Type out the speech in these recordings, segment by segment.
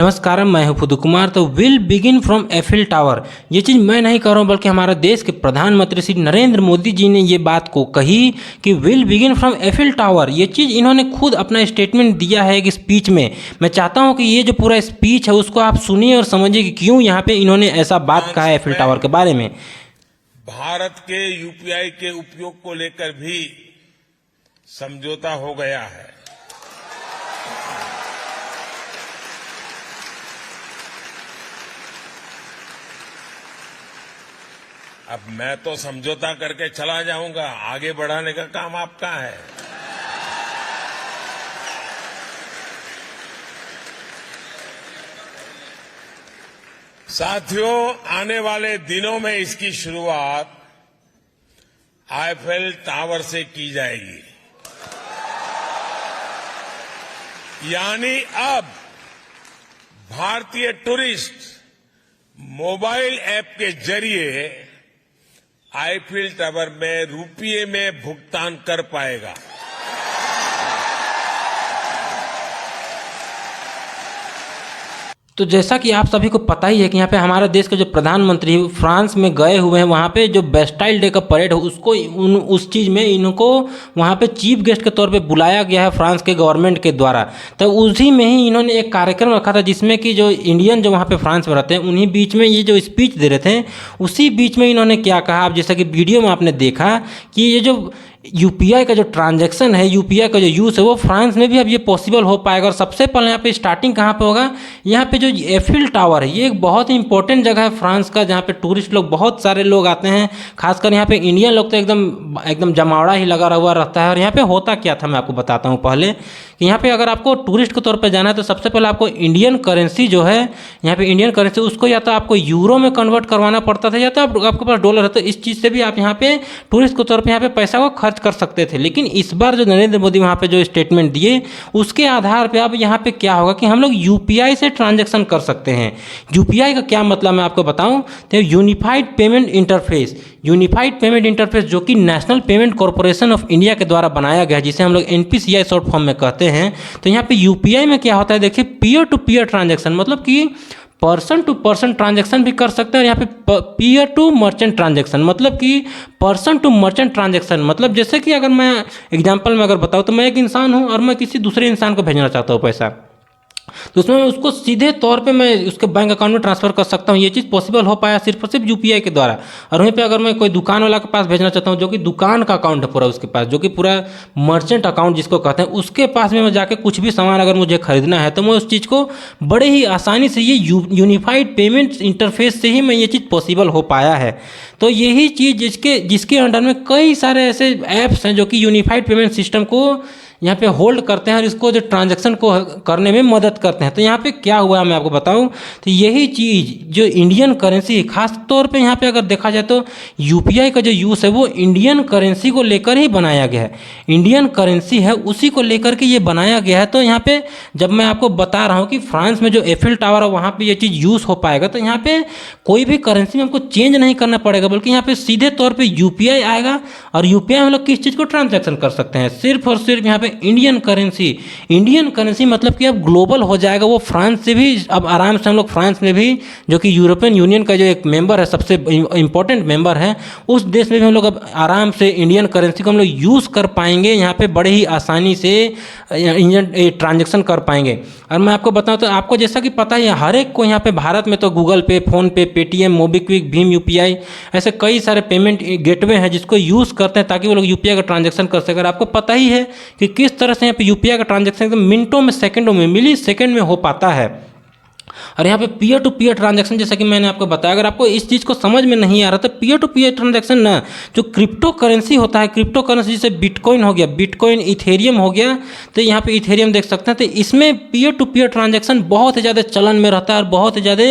नमस्कार, मैं हूं पुदु कुमार। तो will begin from Eiffel tower, ये चीज़ मैं नहीं कह रहा हूं बल्कि हमारा देश के प्रधानमंत्री श्री नरेंद्र मोदी जी ने ये बात को कही कि will begin from Eiffel tower. ये चीज़ इन्होंने खुद अपना स्टेटमेंट दिया है एक स्पीच में। मैं चाहता हूं कि ये जो पूरा स्पीच है उसको आप सुनिए और समझिए कि क्यों यहाँ पे इन्होंने ऐसा बात कहा है एफिल टावर के बारे में। भारत के यूपीआई के उपयोग को लेकर भी समझौता हो गया है। अब मैं तो समझौता करके चला जाऊंगा, आगे बढ़ाने का काम आपका है। साथियों, आने वाले दिनों में इसकी शुरुआत आईफेल टावर से की जाएगी। यानी अब भारतीय टूरिस्ट मोबाइल ऐप के जरिए आईफेल टावर में रुपये में भुगतान कर पाएगा। तो जैसा कि आप सभी को पता ही है कि यहाँ पे हमारे देश के जो प्रधानमंत्री फ्रांस में गए हुए हैं, वहाँ पे जो बेस्टाइल डे का परेड है उसको उस चीज़ में इनको वहाँ पे चीफ गेस्ट के तौर पे बुलाया गया है फ्रांस के गवर्नमेंट के द्वारा। तो उसी में ही इन्होंने एक कार्यक्रम रखा था जिसमें कि जो इंडियन जो वहाँ पे फ्रांस में रहते हैं उन्हीं बीच में ये जो स्पीच दे रहे थे, उसी बीच में इन्होंने क्या कहा, आप जैसा कि वीडियो में आपने देखा कि ये जो यूपीआई का जो ट्रांजैक्शन है, यूपीआई का जो यूज़ है वो फ्रांस में भी अब ये पॉसिबल हो पाएगा। और सबसे पहले यहाँ पे स्टार्टिंग कहाँ पे होगा, यहाँ पे जो एफिल टावर है ये एक बहुत ही इंपॉर्टेंट जगह है फ्रांस का, जहाँ पे टूरिस्ट लोग बहुत सारे लोग आते हैं। खासकर यहाँ पे इंडियन लोग तो एकदम जमावड़ा ही लगा हुआ रहता है। और यहाँ पे होता क्या था मैं आपको बताता हूँ पहले कि यहाँ पे अगर आपको टूरिस्ट के तौर पे जाना है तो सबसे पहले आपको इंडियन करेंसी जो है, यहाँ पे इंडियन करेंसी उसको या तो आपको यूरो में कन्वर्ट करवाना पड़ता था या तो आपके पास डॉलर है, तो इस चीज़ से भी आप यहाँ पे टूरिस्ट के तौर पे यहाँ पे पैसा को खर्च कर सकते थे। लेकिन इस बार जो नरेंद्र मोदी वहाँ पे जो स्टेटमेंट दिए उसके आधार पे अब यहाँ पे क्या होगा कि हम लोग यूपीआई से ट्रांजैक्शन कर सकते हैं। यूपीआई का क्या मतलब मैं आपको बताऊँ तो unified payment interface, unified payment interface जो कि national payment corporation of India के द्वारा बनाया गया है, जिसे हम लोग एनपीसीआई शॉर्ट फॉर्म में कहते हैं। तो यहाँ पे यूपीआई में क्या होता है, देखिए पीयर टू पीयर ट्रांजैक्शन, मतलब कि पर्सन टू पर्सन ट्रांजैक्शन भी कर सकते हैं। और यहाँ पे पीयर टू मर्चेंट ट्रांजैक्शन मतलब कि पर्सन टू मर्चेंट ट्रांजैक्शन, मतलब जैसे कि अगर मैं एग्जांपल में अगर बताऊँ तो मैं एक इंसान हूँ और मैं किसी दूसरे इंसान को भेजना चाहता हूँ पैसा, तो उसमें उसको सीधे तौर पे मैं उसके बैंक अकाउंट में ट्रांसफ़र कर सकता हूँ। ये चीज़ पॉसिबल हो पाया सिर्फ और सिर्फ यूपीआई के द्वारा। और वहीं पे अगर मैं कोई दुकान वाला के पास भेजना चाहता हूँ जो कि दुकान का अकाउंट है पूरा उसके पास, जो कि पूरा मर्चेंट अकाउंट जिसको कहते हैं, उसके पास में मैं जाके कुछ भी सामान अगर मुझे खरीदना है तो मैं उस चीज़ को बड़े ही आसानी से ये यूनिफाइड पेमेंट इंटरफेस से ही मैं ये चीज़ पॉसिबल हो पाया है। तो यही चीज़ जिसके अंडर में कई सारे ऐसे ऐप्स हैं जो कि यूनिफाइड पेमेंट सिस्टम को यहाँ पे होल्ड करते हैं और इसको जो ट्रांजैक्शन को करने में मदद करते हैं। तो यहाँ पे क्या हुआ मैं आपको बताऊँ तो यही चीज़ जो इंडियन करेंसी है, खास तौर पे यहाँ पे अगर देखा जाए तो यूपीआई का जो यूज़ है वो इंडियन करेंसी को लेकर ही बनाया गया है। इंडियन करेंसी है उसी को लेकर के ये बनाया गया है। तो यहाँ पे जब मैं आपको बता रहा हूँ कि फ्रांस में जो एफिल टावर है वहाँ पर ये चीज़ यूज़ हो पाएगा, तो यहाँ पर कोई भी करेंसी में हमको चेंज नहीं करना पड़ेगा, बल्कि यहाँ पर सीधे तौर पर यूपीआई आएगा और यूपीआई हम लोग किस चीज़ को ट्रांजैक्शन कर सकते हैं, सिर्फ और सिर्फ यहाँ पे इंडियन करेंसी मतलब कि अब ग्लोबल हो जाएगा। वो फ्रांस से भी अब आराम से हम लोग फ्रांस में भी, जो कि यूरोपियन यूनियन का जो एक मेंबर है, सबसे इंपॉर्टेंट मेंबर है, उस देश में भी हम लोग अब आराम से इंडियन करेंसी को हम लोग यूज़ कर पाएंगे। यहाँ पे बड़े ही आसानी से ट्रांजेक्शन कर पाएंगे। और मैं आपको बताऊँ तो आपको जैसा कि पता ही है हर एक को यहाँ पे भारत में तो गूगल पे, फ़ोन पे, पेटीएम, मोबीक्विक, भीम यूपीआई, ऐसे कई सारे पेमेंट गेटवे हैं जिसको यूज़ करते हैं ताकि वो लोग यूपीआई का ट्रांजेक्शन कर सकें। आपको पता ही है कि किस तरह से यहाँ पे यूपीआई का ट्रांजैक्शन एकदम मिनटों में, सेकंडों में, मिली सेकंड में हो पाता है। और यहाँ पे पीयर टू पीयर ट्रांजैक्शन जैसा कि मैंने आपको बताया, अगर आपको इस चीज़ को समझ में नहीं आ रहा तो पीयर टू पीयर ट्रांजैक्शन ना, जो क्रिप्टो करेंसी होता है, क्रिप्टो करेंसी जैसे बिटकॉइन हो गया, बिटकॉइन, इथेरियम हो गया, तो यहाँ पे इथेरियम देख सकते हैं। तो इसमें पीयर टू पीयर ट्रांजैक्शन बहुत ही ज़्यादा चलन में रहता है और बहुत ही ज़्यादा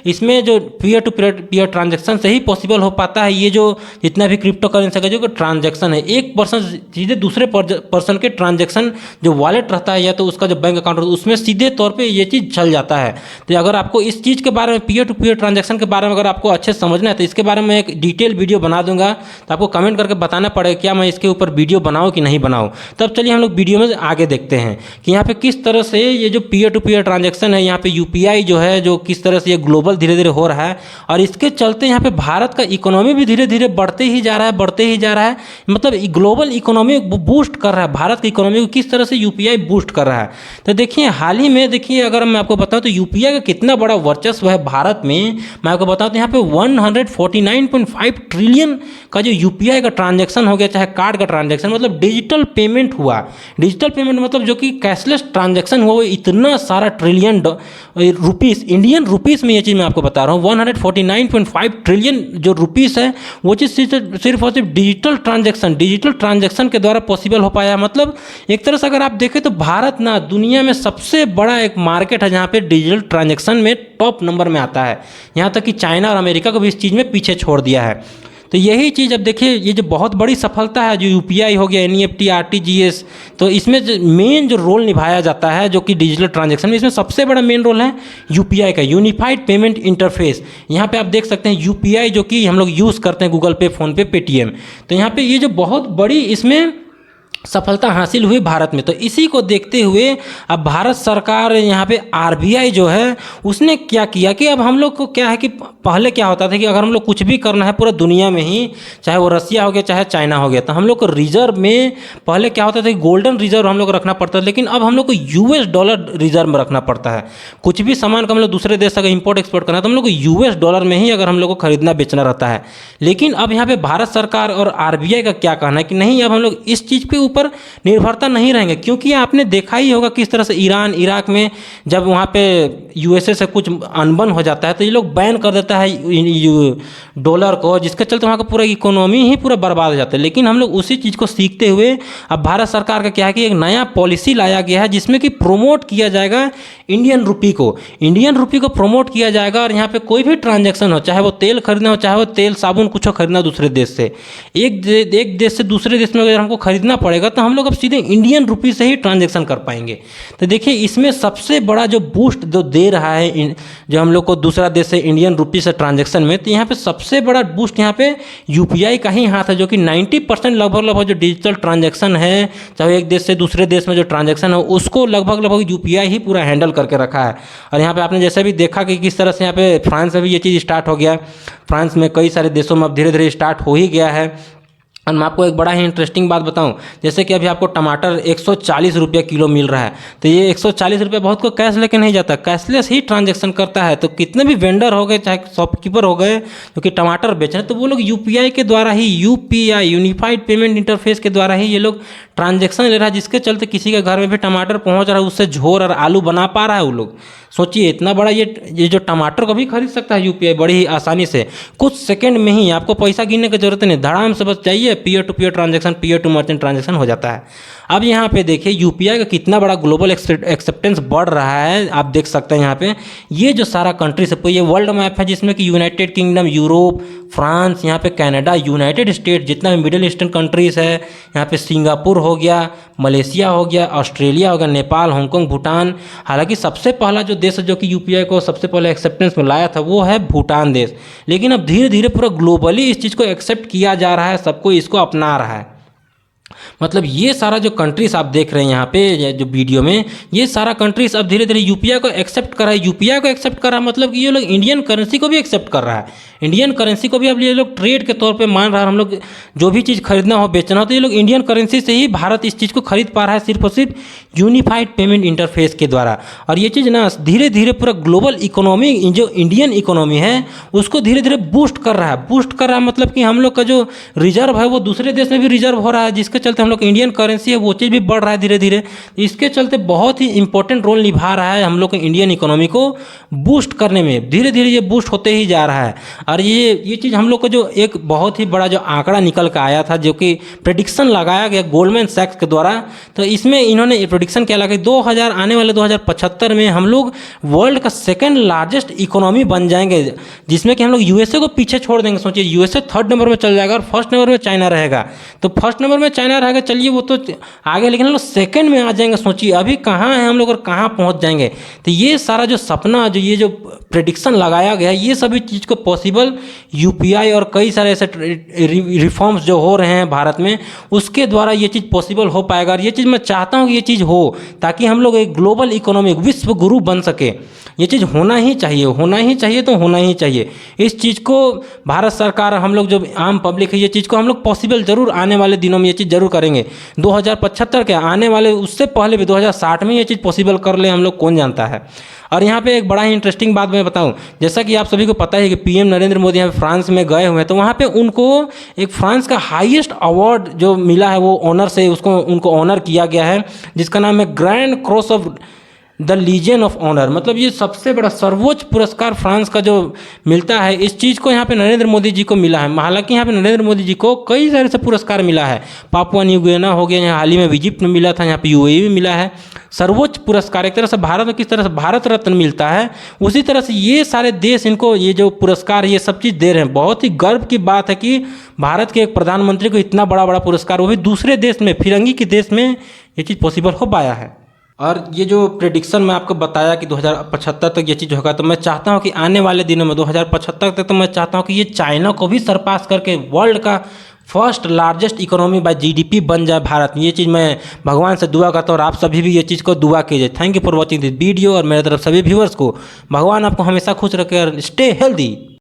इसमें जो पीयर टू पीयर ट्रांजैक्शन से ही पॉसिबल हो पाता है। ये जो जितना भी क्रिप्टो करेंसी का जो ट्रांजैक्शन है, एक पर्सन सीधे दूसरे पर्सन के ट्रांजैक्शन जो वॉलेट रहता है या तो उसका जो बैंक अकाउंट रहता है उसमें सीधे तौर पर ये चीज़ चल जाता है। तो अगर आपको इस चीज़ के बारे में पीयर टू पीयर ट्रांजैक्शन के बारे में अगर आपको अच्छे से समझना है तो इसके बारे में एक डिटेल वीडियो बना दूंगा, तो आपको कमेंट करके बताना पड़ेगा क्या मैं इसके ऊपर वीडियो बनाऊँ कि नहीं बनाऊँ। तब चलिए हम लोग वीडियो में आगे देखते हैं कि यहाँ पे किस तरह से ये जो पीयर टू पीयर ट्रांजैक्शन है, यहाँ पे यूपीआई जो है जो किस तरह से ये ग्लोबल धीरे धीरे हो रहा है, और इसके चलते यहाँ पे भारत का इकोनॉमी भी धीरे धीरे बढ़ते ही जा रहा है। मतलब ग्लोबल इकोनॉमी बूस्ट कर रहा है, भारत की इकोनॉमी को किस तरह से यूपीआई बूस्ट कर रहा है। तो देखिए हाल ही में देखिए अगर मैं आपको बताऊं तो यूपीआई का कितना बड़ा वर्चस्व है भारत में। मैं आपको बताऊं तो यहाँ पे 149.5 ट्रिलियन का जो यूपीआई का ट्रांजैक्शन हो गया, चाहे कार्ड का ट्रांजैक्शन, मतलब डिजिटल पेमेंट हुआ। डिजिटल पेमेंट मतलब जो कि कैशलेस ट्रांजैक्शन हुआ, वो इतना सारा ट्रिलियन रुपीस, इंडियन रुपीस में ये चीज़ मैं आपको बता रहा हूँ। 149.5 ट्रिलियन जो रुपीस है वो चीज़ सिर्फ और सिर्फ डिजिटल ट्रांजैक्शन के द्वारा पॉसिबल हो पाया। मतलब एक तरह से अगर आप देखें तो भारत ना दुनिया में सबसे बड़ा एक मार्केट है जहाँ पे डिजिटल ट्रांजैक्शन में टॉप नंबर में आता है। यहाँ तक कि चाइना और अमेरिका को भी इस चीज़ में पीछे छोड़ दिया है। तो यही चीज़ अब देखिए ये जो बहुत बड़ी सफलता है जो यूपीआई हो गया, एनईएफटी, आरटीजीएस, तो इसमें मेन जो रोल निभाया जाता है जो कि डिजिटल ट्रांजैक्शन में, इसमें सबसे बड़ा मेन रोल है यूपीआई का, यूनिफाइड पेमेंट इंटरफेस। यहाँ पे आप देख सकते हैं यूपीआई जो कि हम लोग यूज़ करते हैं गूगल पे, फ़ोनपे, पेटीएम। तो यहाँ पे ये जो बहुत बड़ी इसमें सफलता हासिल हुई भारत में, तो इसी को देखते हुए अब भारत सरकार यहाँ पे आरबीआई जो है उसने क्या किया कि अब हम लोग को क्या है कि पहले क्या होता था कि अगर हम लोग कुछ भी करना है पूरा दुनिया में ही, चाहे वो रसिया हो गया चाहे चाइना हो गया, तो हम लोग को रिजर्व में पहले क्या होता था कि गोल्डन रिजर्व हम लोग रखना पड़ता था, लेकिन अब हम लोग को यूएस डॉलर रिजर्व में रखना पड़ता है। कुछ भी सामान का हम लोग दूसरे देश से अगर इंपोर्ट एक्सपोर्ट करना है तो हम लोग को यूएस डॉलर में ही अगर हम लोग को खरीदना बेचना रहता है। लेकिन अब यहाँ पे भारत सरकार और आरबीआई का क्या कहना है कि नहीं, अब हम लोग इस चीज़ पे ऊपर निर्भरता नहीं रहेंगे, क्योंकि आपने देखा ही होगा किस तरह से ईरान इराक में जब वहाँ पे यूएसए से कुछ अनबन हो जाता है तो ये लोग बैन कर देता है डॉलर को, जिसके चलते वहाँ का पूरा इकोनॉमी ही पूरा बर्बाद हो जाता है। लेकिन हम लोग उसी चीज़ को सीखते हुए अब भारत सरकार का क्या है कि एक नया पॉलिसी लाया गया है जिसमें कि प्रोमोट किया जाएगा इंडियन रुपी को प्रोमोट किया जाएगा। और यहाँ पे कोई भी ट्रांजैक्शन हो, चाहे वो तेल खरीदना हो, चाहे वो तेल साबुन कुछ हो खरीदना दूसरे देश से, एक देश से दूसरे देश में अगर हमको खरीदना पड़ेगा तो हम लोग अब सीधे इंडियन रुपी से ही ट्रांजैक्शन कर पाएंगे। तो देखिए इसमें सबसे बड़ा जो बूस्ट जो दे रहा है जो हम लोग को दूसरा देश से इंडियन रुपी से ट्रांजैक्शन में, तो यहाँ पे सबसे बड़ा बूस्ट यहाँ पे यूपीआई का ही हाथ है, जो कि 90% लगभग जो डिजिटल ट्रांजैक्शन है, चाहे एक देश से दूसरे देश में जो ट्रांजैक्शन है उसको लगभग यूपीआई ही पूरा हैंडल करके रखा है। और यहाँ पे आपने जैसे भी देखा कि किस तरह से यहाँ पे फ्रांस में भी ये चीज़ स्टार्ट हो गया, फ्रांस में कई सारे देशों में अब धीरे धीरे स्टार्ट हो ही गया है। और मैं आपको एक बड़ा ही इंटरेस्टिंग बात बताऊं, जैसे कि अभी आपको टमाटर 140 रुपये किलो मिल रहा है, तो ये 140 रुपये बहुत को कैश लेके नहीं जाता, कैशलेस ही ट्रांजैक्शन करता है। तो कितने भी वेंडर हो गए चाहे शॉपकीपर हो गए जो कि टमाटर बेच रहे हैं, तो वो लोग यूपीआई के द्वारा ही, यूपीआई यूनिफाइड पेमेंट इंटरफेस के द्वारा ही ये लोग ट्रांजैक्शन ले रहा है, जिसके चलते किसी के घर में भी टमाटर पहुँच रहा है, उससे झोर और आलू बना पा रहा है वो लोग। सोचिए इतना बड़ा ये जो टमाटर को भी खरीद सकता है यूपीआई बड़ी ही आसानी से, कुछ सेकंड में ही, आपको पैसा गिनने की जरूरत नहीं, धड़ाम से बस जाइए peer to peer transaction, peer to merchant transaction हो जाता है। अब यहाँ पे देखिए यूपीआई का कितना बड़ा ग्लोबल एक्सेप्टेंस बढ़ रहा है, आप देख सकते हैं यहाँ पे ये जो सारा कंट्री से, ये वर्ल्ड मैप है जिसमें कि यूनाइटेड किंगडम, यूरोप, फ्रांस, यहाँ पे कनाडा, यूनाइटेड स्टेट, जितना भी मिडिल ईस्टर्न कंट्रीज़ है, यहाँ पे सिंगापुर हो गया, मलेशिया हो गया, ऑस्ट्रेलिया हो गया, नेपाल, हांगकांग, भूटान। हालांकि सबसे पहला जो देश जो कि यूपीआई को सबसे पहले एक्सेप्टेंस में लाया था वो है भूटान देश, लेकिन अब धीरे धीरे पूरा ग्लोबली इस चीज़ को एक्सेप्ट किया जा रहा है, सबको इसको अपना रहा है। मतलब ये सारा जो कंट्रीज आप देख रहे हैं यहाँ पे जो वीडियो में, ये सारा कंट्रीज अब धीरे धीरे यूपीआई को एक्सेप्ट कर रहा है। यूपीआई को एक्सेप्ट कर रहा है मतलब कि ये लोग इंडियन करेंसी को भी एक्सेप्ट कर रहा है, इंडियन करेंसी को भी अब ये लोग ट्रेड के तौर पे मान रहा है। हम लोग जो भी चीज़ खरीदना हो, बेचना हो, तो ये लोग इंडियन करेंसी से ही भारत इस चीज़ को खरीद पा रहा है, सिर्फ और सिर्फ यूनिफाइड पेमेंट इंटरफेस के द्वारा। और ये चीज़ ना धीरे धीरे पूरा ग्लोबल इकोनॉमी, जो इंडियन इकोनॉमी है उसको धीरे धीरे बूस्ट कर रहा है। मतलब कि हम लोग का जो रिजर्व है वो दूसरे देश में भी रिजर्व हो रहा है, जिसके चलते हम लोग इंडियन करेंसी है वो चीज़ भी बढ़ रहा है धीरे धीरे। इसके चलते बहुत ही इंपॉर्टेंट रोल निभा रहा है हम लोग को इंडियन इकोनॉमी को बूस्ट करने में, धीरे धीरे ये बूस्ट होते ही जा रहा है। और ये चीज़ हम लोग को जो एक बहुत ही बड़ा जो आंकड़ा निकल कर आया था, जो कि प्रेडिक्शन लगाया गया गोल्डमैन सैक्स के द्वारा, तो इसमें इन्होंने ये प्रेडिक्शन क्या लगा, 2000 आने वाले 2075 में हम लोग वर्ल्ड का सेकंड लार्जेस्ट इकोनॉमी बन जाएंगे, जिसमें कि हम लोग यूएसए को पीछे छोड़ देंगे। सोचिए, यूएसए थर्ड नंबर में चल जाएगा और फर्स्ट नंबर में चाइना रहेगा। तो फर्स्ट नंबर में चाइना रहेगा, चलिए वो तो आगे, लेकिन हम लोग सेकंड में आ जाएंगे। सोचिए अभी कहाँ हैं हम लोग और कहाँ पहुँच जाएंगे। तो ये सारा जो सपना, जो ये जो प्रेडिक्शन लगाया गया, ये सभी चीज़ को पॉसिबल यूपीआई और कई सारे ऐसे रिफॉर्म्स जो हो रहे हैं भारत में, उसके द्वारा ये चीज़ पॉसिबल हो पाएगा। और ये चीज़ मैं चाहता हूँ कि ये चीज़ हो, ताकि हम लोग एक ग्लोबल इकोनॉमिक विश्व गुरु बन सके। ये चीज़ होना ही चाहिए, होना ही चाहिए, तो होना ही चाहिए। इस चीज़ को भारत सरकार, हम लोग जो आम पब्लिक है, ये चीज़ को हम लोग पॉसिबल जरूर आने वाले दिनों में ये चीज़ जरूर करेंगे। 2075 के आने वाले, उससे पहले भी 2060 में ये चीज़ पॉसिबल कर ले हम लोग, कौन जानता है। और यहाँ पे एक बड़ा ही इंटरेस्टिंग बात मैं बताऊँ, जैसा कि आप सभी को पता है कि पीएम नरेंद्र मोदी यहाँ फ्रांस में गए हुए हैं, तो वहाँ पे उनको एक फ्रांस का हाईएस्ट अवार्ड जो मिला है, वो ऑनर से उनको ऑनर किया गया है, जिसका नाम है Grand Cross of the Legion of Honour. मतलब ये सबसे बड़ा सर्वोच्च पुरस्कार फ्रांस का जो मिलता है, इस चीज़ को यहाँ पे नरेंद्र मोदी जी को मिला है। हालांकि यहाँ पे नरेंद्र मोदी जी को कई सारे से पुरस्कार मिला है, पापुआ न्यू गिनीना हो गया, यहाँ हाल ही में इजिप्ट में मिला था, यहाँ पे यूएई में मिला है। सर्वोच्च पुरस्कार एक तरह से भारत में किस तरह से भारत रत्न मिलता है, उसी तरह से ये सारे देश इनको ये जो पुरस्कार, ये सब चीज़ दे रहे हैं। बहुत ही गर्व की बात है कि भारत के एक प्रधानमंत्री को इतना बड़ा बड़ा पुरस्कार, वो भी दूसरे देश में, फिरंगी के देश में, ये चीज़ पॉसिबल हो पाया है। और ये जो प्रेडिक्शन मैं आपको बताया कि 2075 तक ये चीज़ होगा, तो मैं चाहता हूँ कि आने वाले दिनों में 2075 तक, तो मैं चाहता हूँ कि ये चाइना को भी सरपास करके वर्ल्ड का first largest economy bye GDP बन जाए भारत। ये चीज़ मैं भगवान से दुआ करता हूँ, और आप सभी भी ये चीज़ को दुआ कीजिए। Thank you for watching this video, और मेरे तरफ सभी व्यूअर्स को भगवान आपको हमेशा खुश रखे और स्टे हेल्दी।